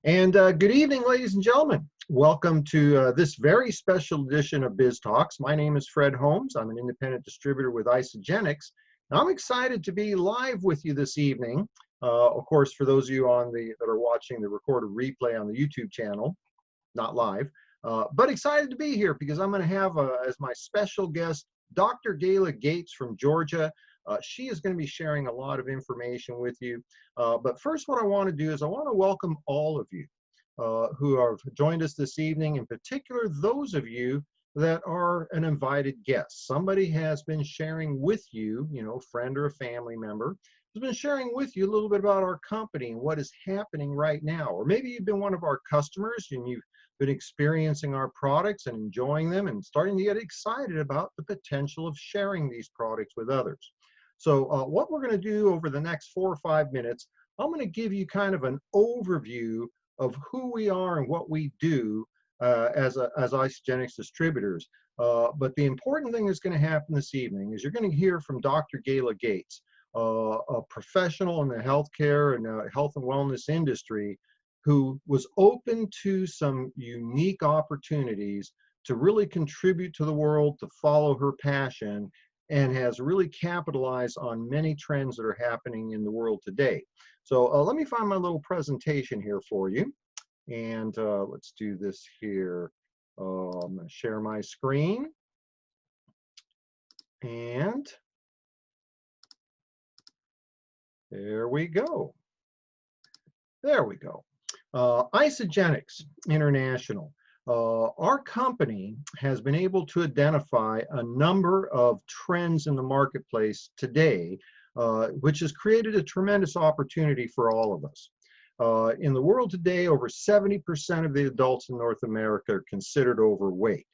And good evening, ladies and gentlemen. Welcome to this very special edition of Biz Talks. My name is Fred Holmes. I'm an independent distributor with Isagenix. I'm excited to be live with you this evening. Of course, for those of you that are watching the recorded replay on the YouTube channel, not live, but excited to be here because I'm going to have as my special guest Dr. Gayla Gates from Georgia. She is going to be sharing a lot of information with you. But first, what I want to do is I want to welcome all of you who have joined us this evening, in particular, those of you that are an invited guest. Somebody has been sharing with you, friend or a family member, has been sharing with you a little bit about our company and what is happening right now. Or maybe you've been one of our customers and you've been experiencing our products and enjoying them and starting to get excited about the potential of sharing these products with others. So what we're going to do over the next 4 or 5 minutes, I'm going to give you kind of an overview of who we are and what we do as Isagenix distributors. But the important thing that's going to happen this evening is you're going to hear from Dr. Gayla Gates, a professional in the healthcare and health and wellness industry who was open to some unique opportunities to really contribute to the world, to follow her passion, and has really capitalized on many trends that are happening in the world today. So let me find my little presentation here for you. And let's do this here. I'm going to share my screen. And there we go. There we go. Isagenix International. Our company has been able to identify a number of trends in the marketplace today, which has created a tremendous opportunity for all of us. In the world today, over 70% of the adults in North America are considered overweight.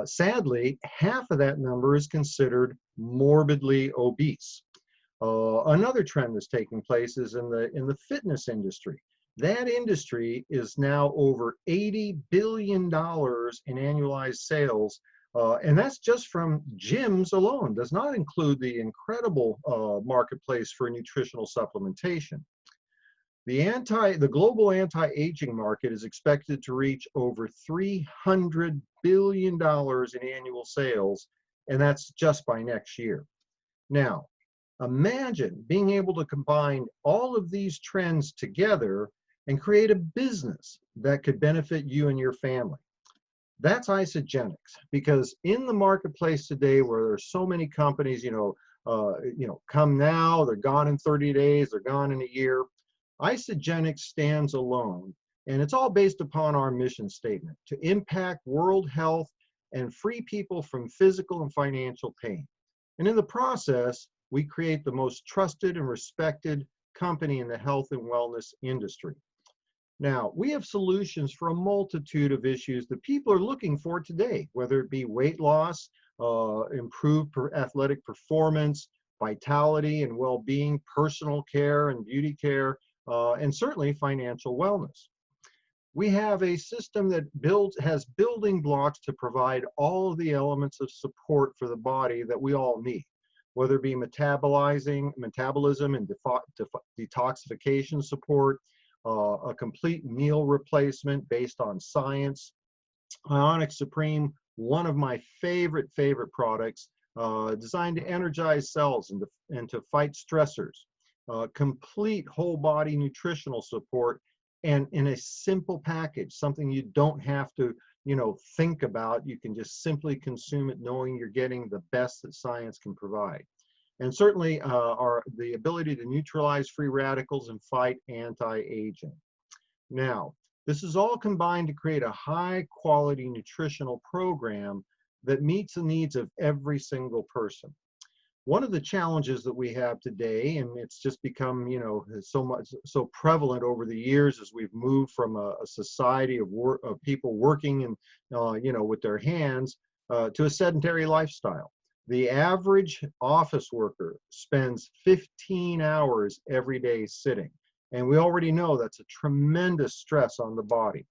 Sadly, half of that number is considered morbidly obese. Another trend that's taking place is in the fitness industry. That industry is now over $80 billion in annualized sales, and that's just from gyms alone. Does not include the incredible marketplace for nutritional supplementation. The global anti-aging market is expected to reach over $300 billion in annual sales, and that's just by next year. Now, imagine being able to combine all of these trends together and create a business that could benefit you and your family. That's Isagenix, because in the marketplace today, where there's so many companies, come now, they're gone in 30 days, they're gone in a year. Isagenix stands alone, and it's all based upon our mission statement: to impact world health and free people from physical and financial pain. And in the process, we create the most trusted and respected company in the health and wellness industry. Now, we have solutions for a multitude of issues that people are looking for today, whether it be weight loss, improved athletic performance, vitality and well-being, personal care and beauty care, and certainly financial wellness. We have a system that has building blocks to provide all of the elements of support for the body that we all need, whether it be metabolism and detoxification support, a complete meal replacement based on science. Ionic Supreme, one of my favorite products, designed to energize cells and to fight stressors. Complete whole body nutritional support, and in a simple package, something you don't have to think about. You can just simply consume it knowing you're getting the best that science can provide. And certainly the ability to neutralize free radicals and fight anti-aging. Now, this is all combined to create a high-quality nutritional program that meets the needs of every single person. One of the challenges that we have today, and it's just become so prevalent over the years as we've moved from a society of people working and with their hands to a sedentary lifestyle. The average office worker spends 15 hours every day sitting, and we already know that's a tremendous stress on the body.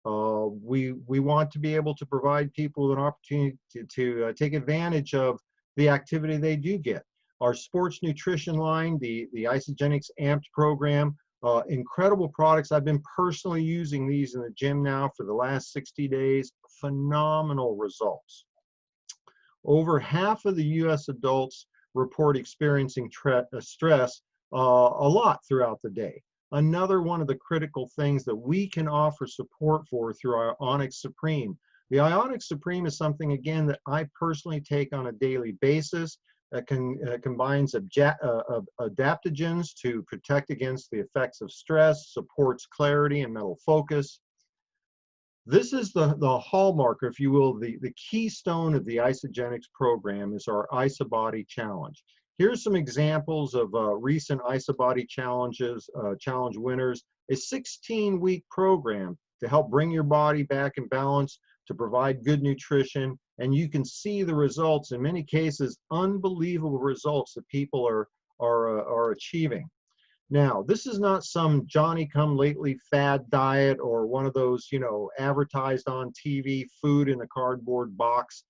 We want to be able to provide people an opportunity to take advantage of the activity they do get. Our sports nutrition line, the Isagenix Amped program, Incredible products. I've been personally using these in the gym now for the last 60 days. Phenomenal results. Over half of the US adults report experiencing stress a lot throughout the day. Another one of the critical things that we can offer support for through our Onyx Supreme. The Onyx Supreme is something, again, that I personally take on a daily basis. That combines adaptogens to protect against the effects of stress, supports clarity and mental focus. This is the hallmark, if you will, the keystone of the Isagenix program is our IsaBody Challenge. Here's some examples of recent IsaBody challenge winners. A 16-week program to help bring your body back in balance, to provide good nutrition, and you can see the results, in many cases, unbelievable results that people are achieving. Now, this is not some Johnny-come-lately fad diet or one of those, advertised on TV, food in a cardboard box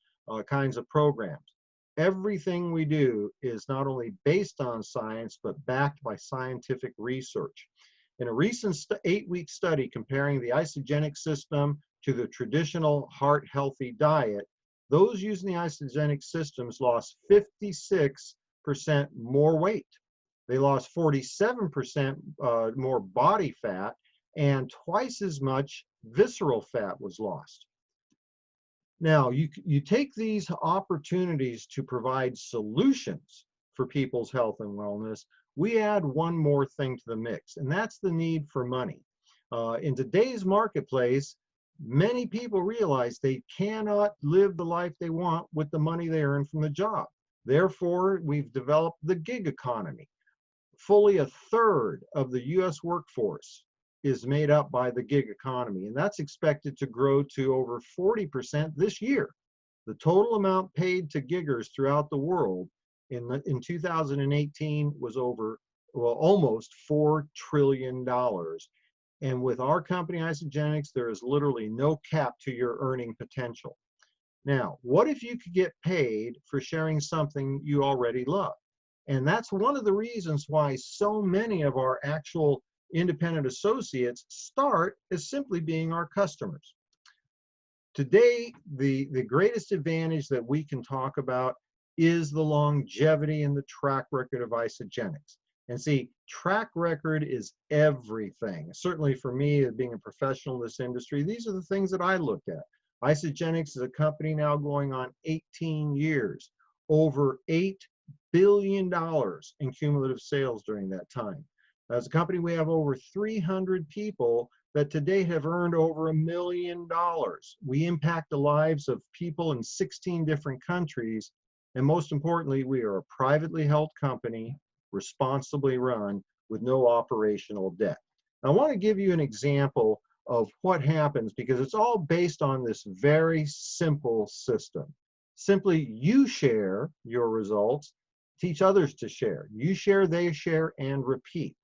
kinds of programs. Everything we do is not only based on science, but backed by scientific research. In a recent 8-week study comparing the Isagenix system to the traditional heart-healthy diet, those using the Isagenix systems lost 56% more weight. They lost 47% more body fat, and twice as much visceral fat was lost. Now, you take these opportunities to provide solutions for people's health and wellness. We add one more thing to the mix, and that's the need for money. In today's marketplace, many people realize they cannot live the life they want with the money they earn from the job. Therefore, we've developed the gig economy. Fully a third of the US workforce is made up by the gig economy, and that's expected to grow to over 40% this year. The total amount paid to giggers throughout the world in 2018 was almost $4 trillion. And with our company, Isagenix, there is literally no cap to your earning potential. Now, what if you could get paid for sharing something you already love? And that's one of the reasons why so many of our actual independent associates start as simply being our customers. Today, the greatest advantage that we can talk about is the longevity and the track record of Isagenix. And see, track record is everything. Certainly for me, being a professional in this industry, these are the things that I look at. Isagenix is a company now going on 18 years, over $8 billion in cumulative sales during that time. As a company, we have over 300 people that today have earned over $1 million. We impact the lives of people in 16 different countries. And most importantly, we are a privately held company, responsibly run, with no operational debt. I want to give you an example of what happens, because it's all based on this very simple system. Simply, you share your results, teach others to share. You share, they share, and repeat.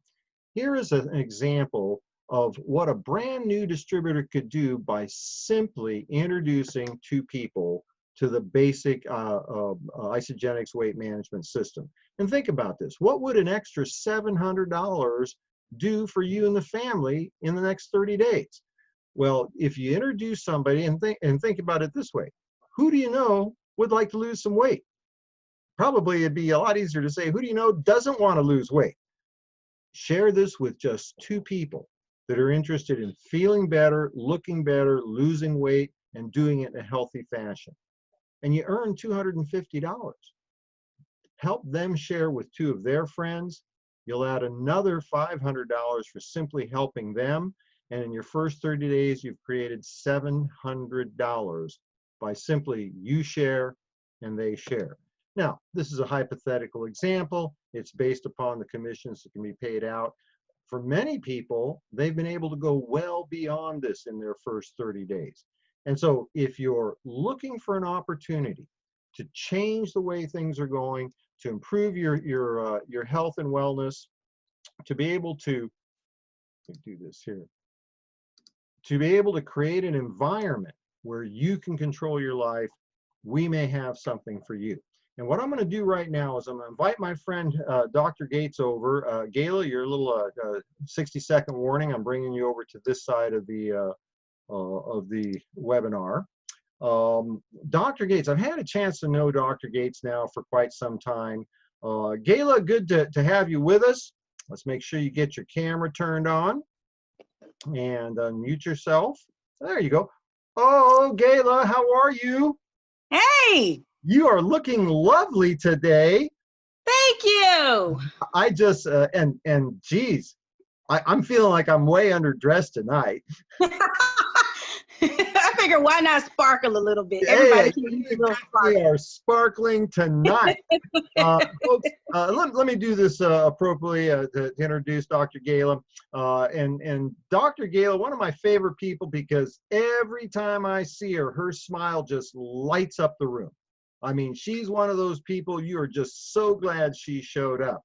Here is an example of what a brand new distributor could do by simply introducing two people to the basic Isagenix weight management system. And think about this. What would an extra $700 do for you and the family in the next 30 days? Well, if you introduce somebody and think about it this way, who do you know would like to lose some weight? Probably it'd be a lot easier to say, who do you know doesn't want to lose weight? Share this with just two people that are interested in feeling better, looking better, losing weight, and doing it in a healthy fashion. And you earn $250. Help them share with two of their friends. You'll add another $500 for simply helping them. And in your first 30 days, you've created $700 by simply you share and they share. Now, this is a hypothetical example. It's based upon the commissions that can be paid out. For many people, they've been able to go well beyond this in their first 30 days. And so if you're looking for an opportunity to change the way things are going, to improve your health and wellness, to be able to do this here, to be able to create an environment where you can control your life, we may have something for you. And what I'm going to do right now is I'm going to invite my friend Dr. Gates over. Gayla, your little 60-second warning. I'm bringing you over to this side of the webinar. Dr. Gates, I've had a chance to know Dr. Gates now for quite some time. Gayla, good to have you with us. Let's make sure you get your camera turned on and unmute yourself. There you go. Oh, Gayla, how are you? Hey! You are looking lovely today. Thank you. I just, and geez, I'm feeling like I'm way underdressed tonight. I figure why not sparkle a little bit? Hey, Everybody can use a you little definitely sparkle. are sparkling tonight. Folks, let me do this appropriately to introduce Dr. Gayla. And Dr. Gayla, one of my favorite people, because every time I see her, her smile just lights up the room. I mean, she's one of those people you are just so glad she showed up.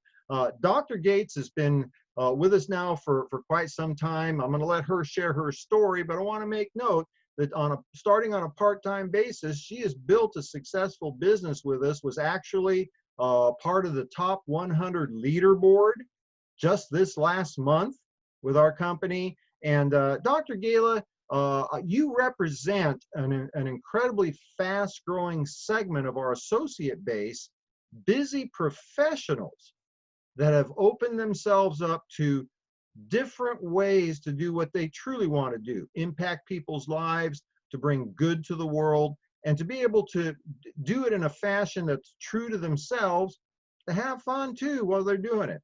Dr. Gates has been with us now for quite some time. I'm going to let her share her story, but I want to make note that starting on a part-time basis, she has built a successful business with us, was actually part of the top 100 leaderboard just this last month with our company. And Dr. Gayla, you represent an incredibly fast-growing segment of our associate base, busy professionals that have opened themselves up to different ways to do what they truly want to do, impact people's lives, to bring good to the world, and to be able to do it in a fashion that's true to themselves, to have fun too while they're doing it.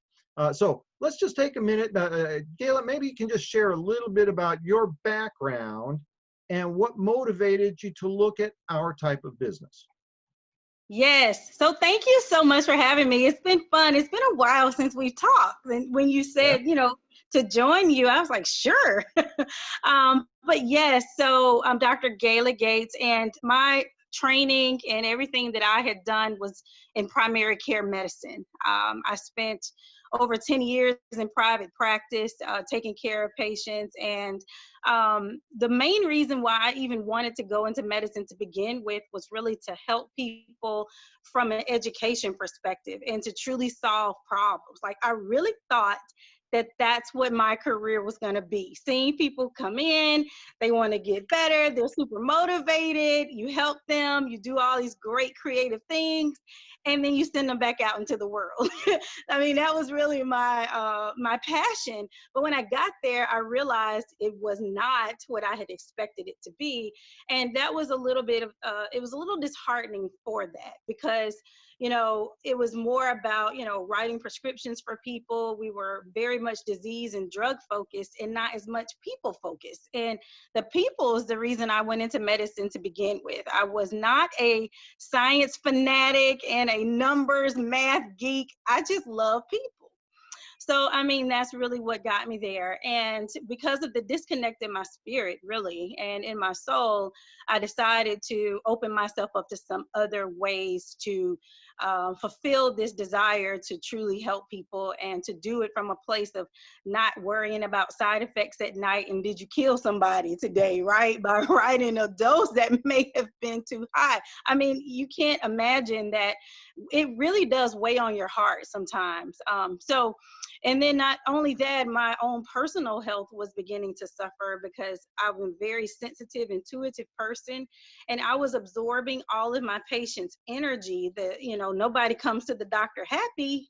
So let's just take a minute. Gayla, maybe you can just share a little bit about your background and what motivated you to look at our type of business. Yes. So thank you so much for having me. It's been fun. It's been a while since we've talked. And when you said, to join you, I was like, sure. But yes, so I'm Dr. Gayla Gates, and my training and everything that I had done was in primary care medicine. I spent over 10 years in private practice, taking care of patients. And the main reason why I even wanted to go into medicine to begin with was really to help people from an education perspective and to truly solve problems. Like, I really thought that that's what my career was going to be. Seeing people come in, they want to get better, they're super motivated, you help them, you do all these great creative things, and then you send them back out into the world. I mean, that was really my passion. But when I got there, I realized it was not what I had expected it to be. And that was a little bit of, it was a little disheartening for that, because it was more about, writing prescriptions for people. We were very much disease and drug focused and not as much people focused. And the people is the reason I went into medicine to begin with. I was not a science fanatic and a numbers math geek. I just love people. So, I mean, that's really what got me there. And because of the disconnect in my spirit, really, and in my soul, I decided to open myself up to some other ways to fulfill this desire to truly help people, and to do it from a place of not worrying about side effects at night and did you kill somebody today, right? By writing a dose that may have been too high. I mean, you can't imagine that. It really does weigh on your heart sometimes. And then not only that, my own personal health was beginning to suffer because I'm a very sensitive, intuitive person, and I was absorbing all of my patients' energy. That, nobody comes to the doctor happy.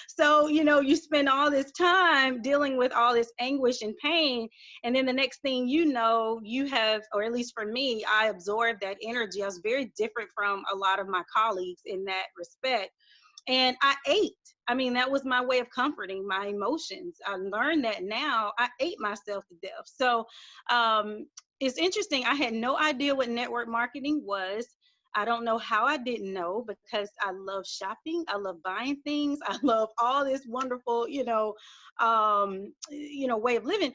So, you spend all this time dealing with all this anguish and pain, and then the next thing you know, you have, or at least for me, I absorbed that energy. I was very different from a lot of my colleagues in that respect. And I ate. I mean, that was my way of comforting my emotions. I learned that now. I ate myself to death. So it's interesting. I had no idea what network marketing was. I don't know how I didn't know, because I love shopping. I love buying things. I love all this wonderful, way of living.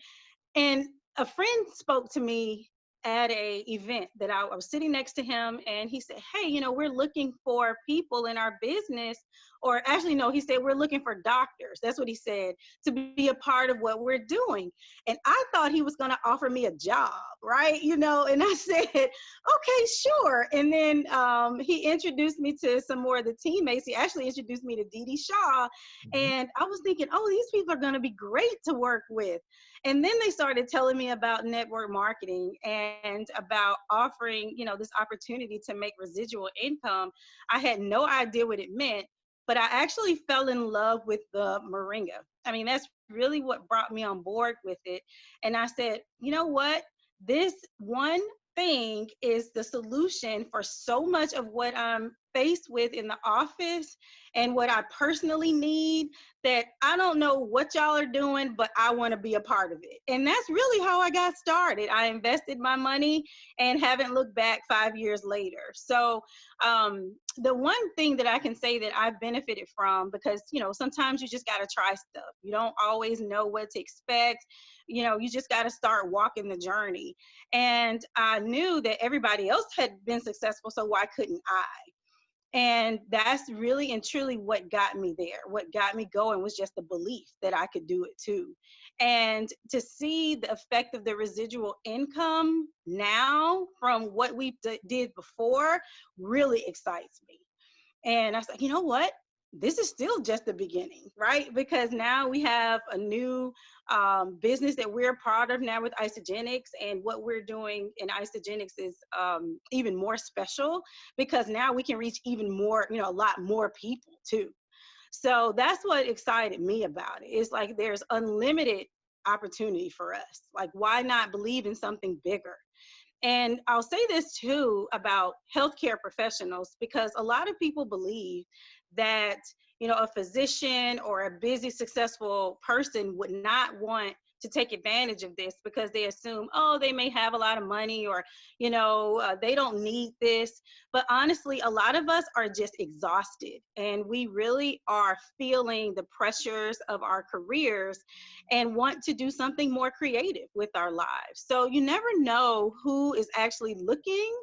And a friend spoke to me at a event that I was sitting next to him, and he said, hey, we're looking for people in our business or actually, no, he said, we're looking for doctors. That's what he said, to be a part of what we're doing. And I thought he was going to offer me a job, right? You know, and I said, okay, sure. And then he introduced me to some more of the teammates. He actually introduced me to Dee Dee Shaw. And I was thinking, oh, these people are going to be great to work with. And then they started telling me about network marketing and about offering, you know, this opportunity to make residual income. I had no idea what it meant, but I actually fell in love with the moringa. I mean, that's really what brought me on board with it. And I said, you know what? This one thing is the solution for so much of what I'm faced with in the office and what I personally need, that I don't know what y'all are doing, but I want to be a part of it. And that's really how I got started. I invested my money and haven't looked back 5 years later. So the one thing that I can say that I've benefited from, because, you know, sometimes you just got to try stuff. You don't always know what to expect. You know, you just got to start walking the journey. And I knew that everybody else had been successful, so why couldn't I? And that's really and truly what got me there. What got me going was just the belief that I could do it too. And to see the effect of the residual income now from what we did before really excites me. And I was like, you know what? This is still just the beginning, right? Because now we have a new business that we're part of now with Isagenix, and what we're doing in Isagenix is even more special, because now we can reach even more, you know, a lot more people too. So that's what excited me about it. It's like there's unlimited opportunity for us. Like, why not believe in something bigger? And I'll say this too about healthcare professionals, because a lot of people believe that, you know, a physician or a busy, successful person would not want to take advantage of this because they assume, oh, they may have a lot of money, or, you know, they don't need this. But honestly, a lot of us are just exhausted, and we really are feeling the pressures of our careers and want to do something more creative with our lives. So you never know who is actually looking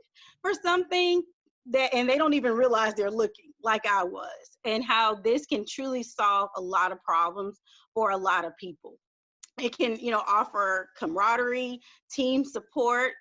for something that, and they don't even realize they're looking, like I was, and how this can truly solve a lot of problems for a lot of people. It can, you know, offer camaraderie, team support.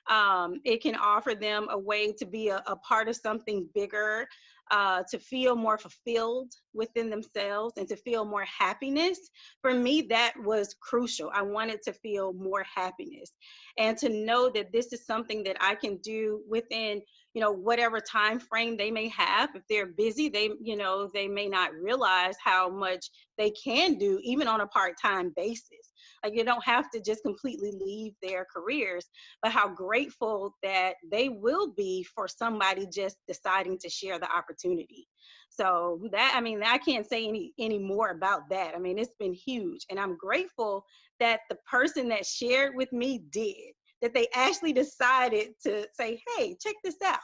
It can offer them a way to be a part of something bigger, to feel more fulfilled within themselves and to feel more happiness. For me, that was crucial. I wanted to feel more happiness and to know that this is something that I can do within, you know, whatever time frame they may have. If they're busy, they, you know, they may not realize how much they can do even on a part-time basis. Like, you don't have to just completely leave their careers, but how grateful that they will be for somebody just deciding to share the opportunity. So that, I mean, I can't say any more about that. I mean, it's been huge, and I'm grateful that the person that shared with me did, that they actually decided to say, hey, check this out.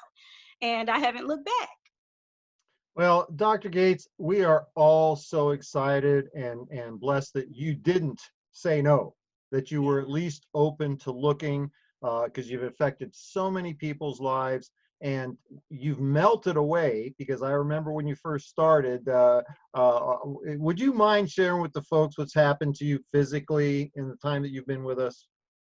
And I haven't looked back. Well, Dr. Gates, we are all so excited and blessed that you didn't say no, that you were at least open to looking, because you've affected so many people's lives, and you've melted away. Because I remember when you first started, would you mind sharing with the folks what's happened to you physically in the time that you've been with us?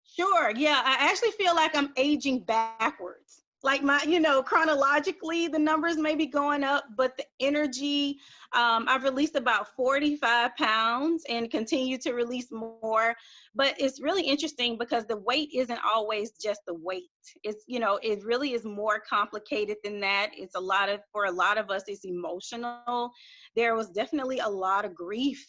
Sure. Yeah. I actually feel like I'm aging backwards. Like my, you know, chronologically, the numbers may be going up, but the energy, I've released about 45 pounds and continue to release more. But it's really interesting because the weight isn't always just the weight. It's, you know, it really is more complicated than that. It's a lot of, for a lot of us, it's emotional. There was definitely a lot of grief.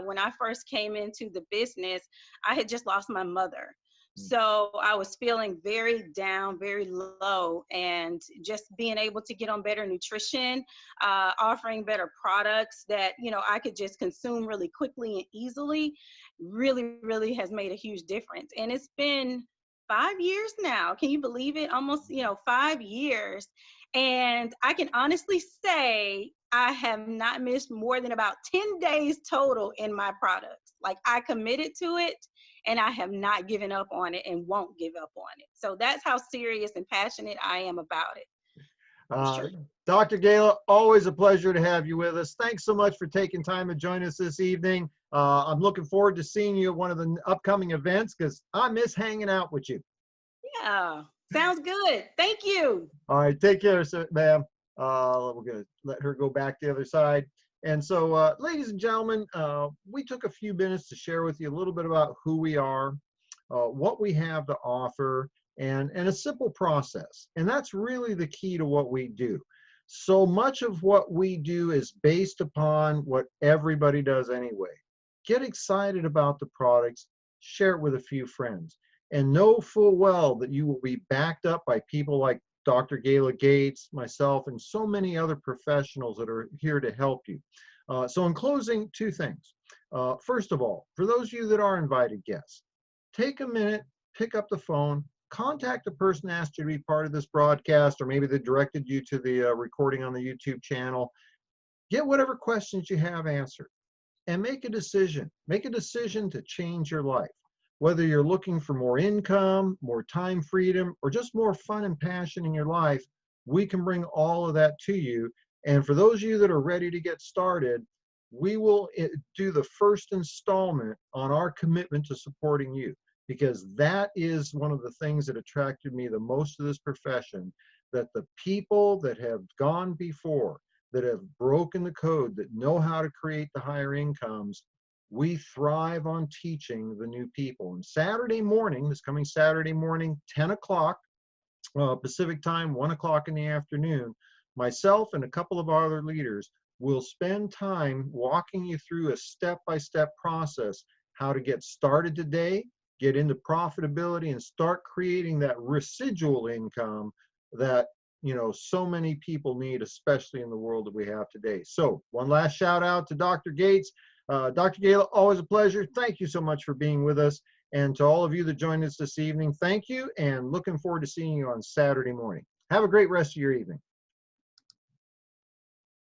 When I first came into the business, I had just lost my mother. So I was feeling very down, very low, and just being able to get on better nutrition, offering better products that, you know, I could just consume really quickly and easily, really, really has made a huge difference. And it's been 5 years now. Can you believe it? Almost, you know, 5 years. And I can honestly say I have not missed more than about 10 days total in my products. Like, I committed to it, and I have not given up on it and won't give up on it. So that's how serious and passionate I am about it. Sure. Dr. Gayla, always a pleasure to have you with us. Thanks so much for taking time to join us this evening. I'm looking forward to seeing you at one of the upcoming events because I miss hanging out with you. Yeah, sounds good. Thank you. All right, take care, sir, ma'am. We're going to let her go back to the other side. And so, ladies and gentlemen, we took a few minutes to share with you a little bit about who we are, what we have to offer, and a simple process. And that's really the key to what we do. So much of what we do is based upon what everybody does anyway. Get excited about the products, share it with a few friends, and know full well that you will be backed up by people like Dr. Gayla Gates, myself, and so many other professionals that are here to help you. So in closing, two things. First of all, for those of you that are invited guests, take a minute, pick up the phone, contact the person that asked you to be part of this broadcast, or maybe they directed you to the recording on the YouTube channel. Get whatever questions you have answered and make a decision. Make a decision to change your life. Whether you're looking for more income, more time freedom, or just more fun and passion in your life, we can bring all of that to you. And for those of you that are ready to get started, we will do the first installment on our commitment to supporting you, because that is one of the things that attracted me the most to this profession, that the people that have gone before, that have broken the code, that know how to create the higher incomes, we thrive on teaching the new people. And Saturday morning, this coming Saturday morning, 10 o'clock Pacific time, 1 o'clock in the afternoon, myself and a couple of our other leaders will spend time walking you through a step-by-step process, how to get started today, get into profitability, and start creating that residual income that so many people need, especially in the world that we have today. So one last shout out to Dr. Gates. Dr. Gayla, always a pleasure. Thank you so much for being with us. And to all of you that joined us this evening, thank you, and looking forward to seeing you on Saturday morning. Have a great rest of your evening.